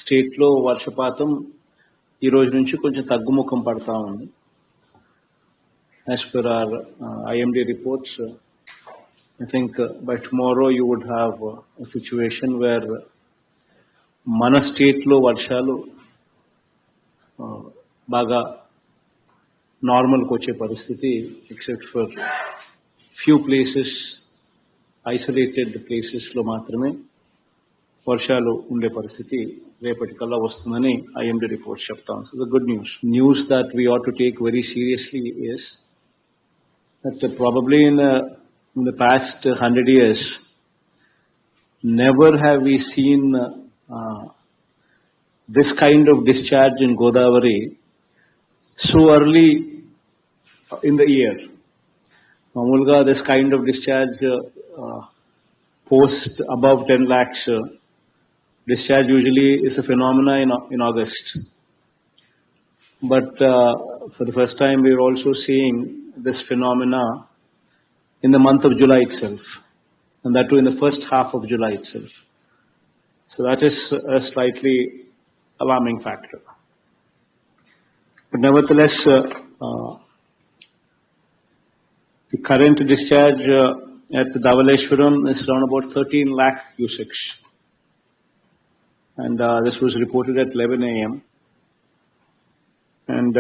స్టేట్లో వర్షపాతం ఈ రోజు నుంచి కొంచెం తగ్గుముఖం పడతా ఉంది. As per our IMD reports, I think by tomorrow you would have a situation where మన స్టేట్లో వర్షాలు బాగా నార్మల్కి వచ్చే పరిస్థితి, except for few places, isolated ప్లేసెస్లో మాత్రమే వర్షాలు ఉండే పరిస్థితి రేపటికల్లా వస్తుందని IMD రిపోర్ట్స్ చెప్తాం. So the good news that we ought to take very seriously is that probably in the past 100 years, never have we seen this kind of discharge in Godavari so early in the year. Mamulga, this kind of discharge post above 10 lakhs discharge usually is a phenomena in August. But for the first time, we are also seeing this phenomena in the month of July itself, and that too in the first half of July itself. So that is a slightly alarming factor. But nevertheless, the current discharge at Dhavaleshwaram is around about 13 lakh cusecs. And this was reported at 11 a.m. And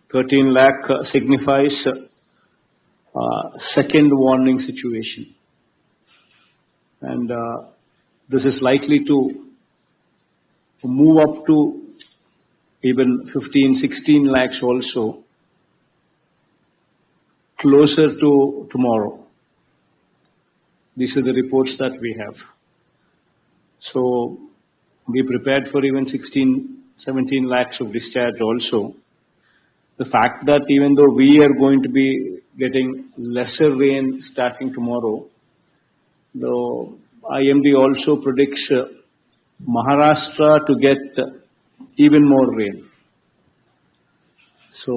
13 lakh signifies second warning situation. And this is likely to move up to even 15, 16 lakhs also closer to tomorrow. These are the reports that we have. So be prepared for even 16, 17 lakhs of discharge also. The fact that even though we are going to be getting lesser rain starting tomorrow, though IMD also predicts Maharashtra to get even more rain. So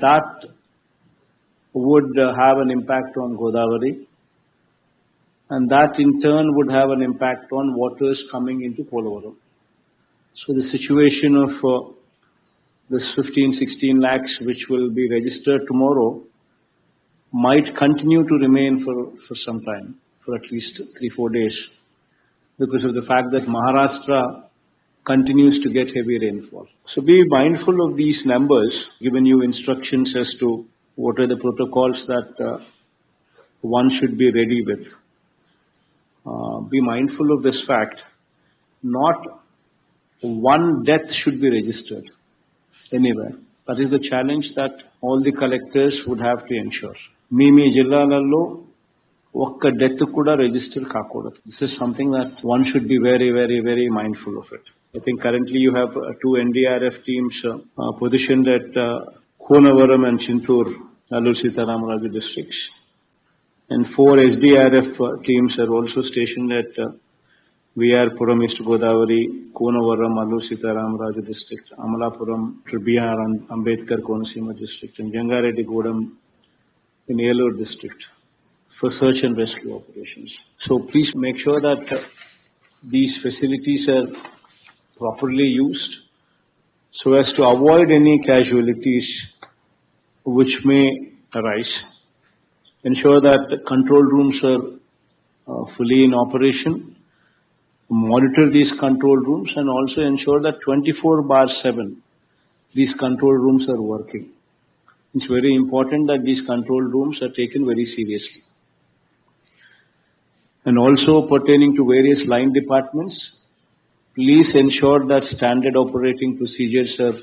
that would have an impact on Godavari, and that in turn would have an impact on waters coming into Polavaram. So the situation of this 15, 16 lakhs which will be registered tomorrow might continue to remain for some time, for at least 3-4 days, because of the fact that Maharashtra continues to get heavy rainfall. So be mindful of these numbers, given you instructions as to what are the protocols that one should be ready with. Be mindful of this fact. Not one death should be registered anywhere. That is the challenge that all the collectors would have to ensure. మీ జిల్లాలలో ఒక్క death కూడా register కాకూడదు. This is something that one should be very, very, very mindful of it. I think currently you have 2 NDRF teams positioned at Godavari and Chintur, Allur Sitaramraju districts. And 4 SDRF teams are also stationed at VRpuram, East Godavari, Godavari, Allur Sitaramraju district, Amalapuram, BR and Ambedkar Konaseema district, and Jangareddy Gudam in Elur district for search and rescue operations. So please make sure that these facilities are properly used so as to avoid any casualties which may arise. Ensure that control rooms are fully in operation. Monitor these control rooms and also ensure that 24/7 these control rooms are working. It's very important that these control rooms are taken very seriously. And also pertaining to various line departments, please ensure that standard operating procedures are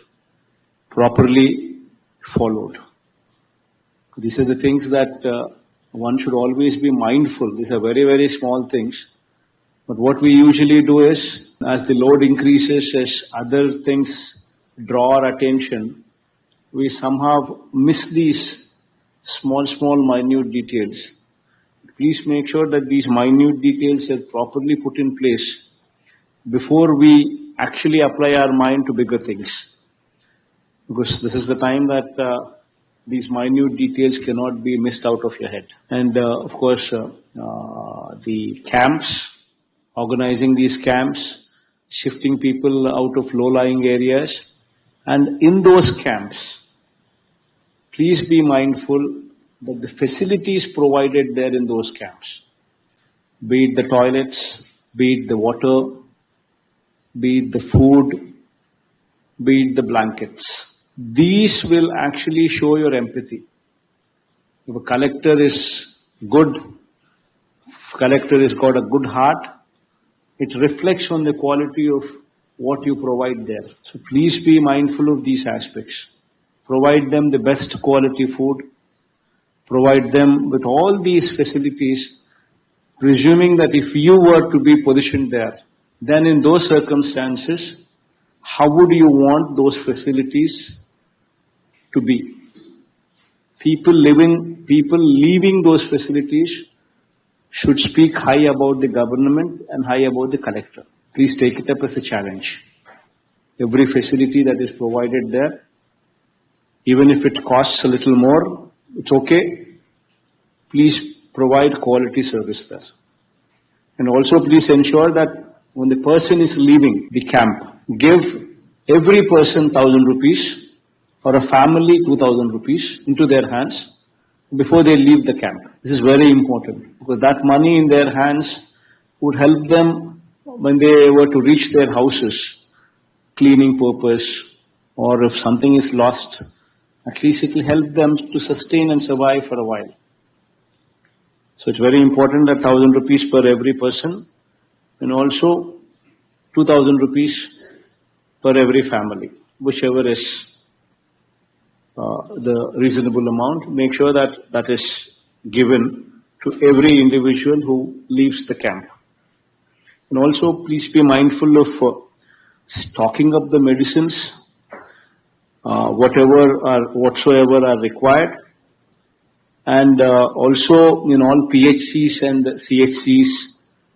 properly followed. These are the things that one should always be mindful. These are very, very small things. But what we usually do is, as the load increases, as other things draw our attention, we somehow miss these small, minute details. Please make sure that these minute details are properly put in place before we actually apply our mind to bigger things. Because this is the time that these minute details cannot be missed out of your head. And of course, the camps, organizing these camps, shifting people out of low-lying areas. And in those camps, please be mindful that the facilities provided there in those camps, be it the toilets, be it the water, be it the food, be it the blankets, these will actually show your empathy. If a collector is good, if a collector has got a good heart, it reflects on the quality of what you provide there. So please be mindful of these aspects. Provide them the best quality food. Provide them with all these facilities, presuming that if you were to be positioned there, then in those circumstances, how would you want those facilities to be? People leaving those facilities should speak high about the government and high about the collector. Please take it up as a challenge. Every facility that is provided there, even if it costs a little more, it's okay. Please provide quality service there. And also please ensure that when the person is leaving the camp, give every person 1,000 rupees or a family 2,000 rupees into their hands before they leave the camp. This is very important because that money in their hands would help them when they were to reach their houses, cleaning purpose, or if something is lost, at least it will help them to sustain and survive for a while. So it's very important that 1,000 rupees per every person and also 2,000 rupees per every family, whichever is the reasonable amount. Make sure that that is given to every individual who leaves the camp. And also please be mindful of stocking up the medicines, whatsoever are required. And also in all PHCs and CHCs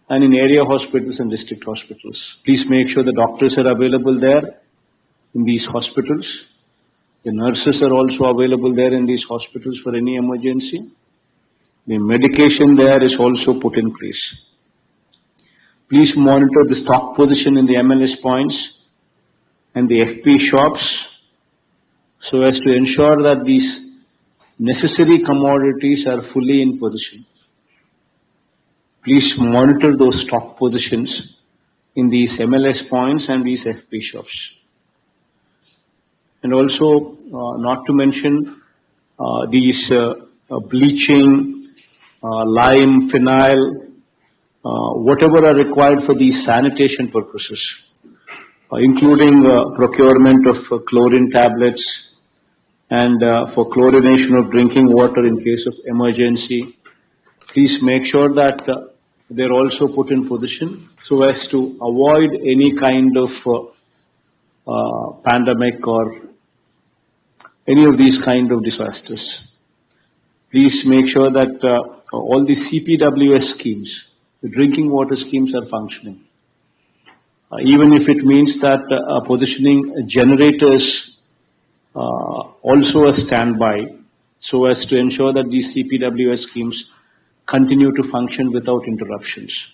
and in area hospitals and district hospitals. Please make sure the doctors are available there in these hospitals. The nurses are also available there in these hospitals for any emergency. The medication there is also put in place. Please monitor the stock position in the MLS points and the FP shops so as to ensure that these necessary commodities are fully in position. Please monitor those stock positions in these MLS points and these FP shops. And also, not to mention these bleaching, lime, phenyl, whatever are required for these sanitation purposes, including procurement of chlorine tablets and for chlorination of drinking water in case of emergency. Please make sure that they're also put in position so as to avoid any kind of pandemic or any of these kind of disasters. Please make sure that all the CPWS schemes, the drinking water schemes, are functioning. Even if it means that positioning generators also a standby so as to ensure that these CPWS schemes continue to function without interruptions.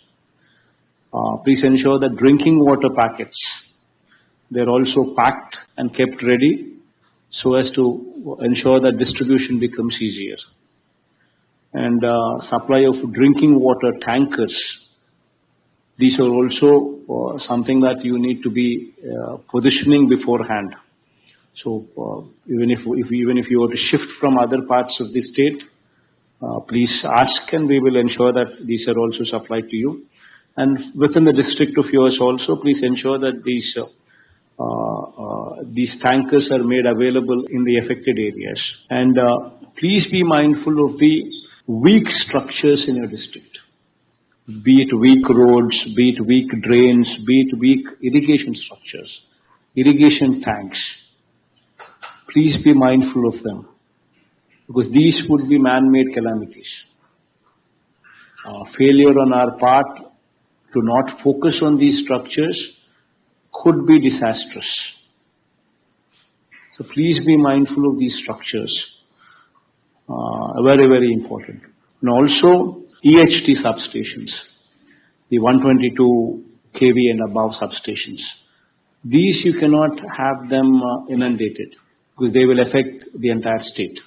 Please ensure that drinking water packets, they're also packed and kept ready so as to ensure that distribution becomes easier. And supply of drinking water tankers, these are also something that you need to be positioning beforehand. So even if you were to shift from other parts of the state, please ask and we will ensure that these are also supplied to you. And within the district of yours also, please ensure that these tankers are made available in the affected areas. And please be mindful of the weak structures in your district. Be it weak roads, be it weak drains, be it weak irrigation structures, irrigation tanks. Please be mindful of them because these would be man-made calamities. Failure on our part to not focus on these structures could be disastrous. So please be mindful of these structures. Very, very important. And also EHT substations, the 122 kV and above substations. These you cannot have them inundated because they will affect the entire state.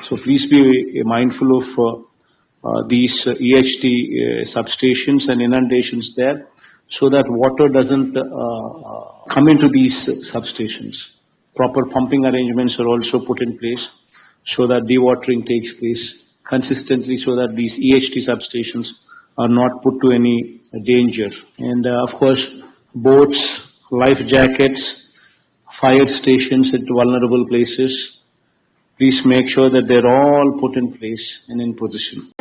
So please be mindful of these EHT substations and inundations there so that water doesn't come into these substations. Proper pumping arrangements are also put in place so that dewatering takes place consistently so that these EHT substations are not put to any danger. And of course, boats, life jackets, fire stations at vulnerable places, please make sure that they're all put in place and in position.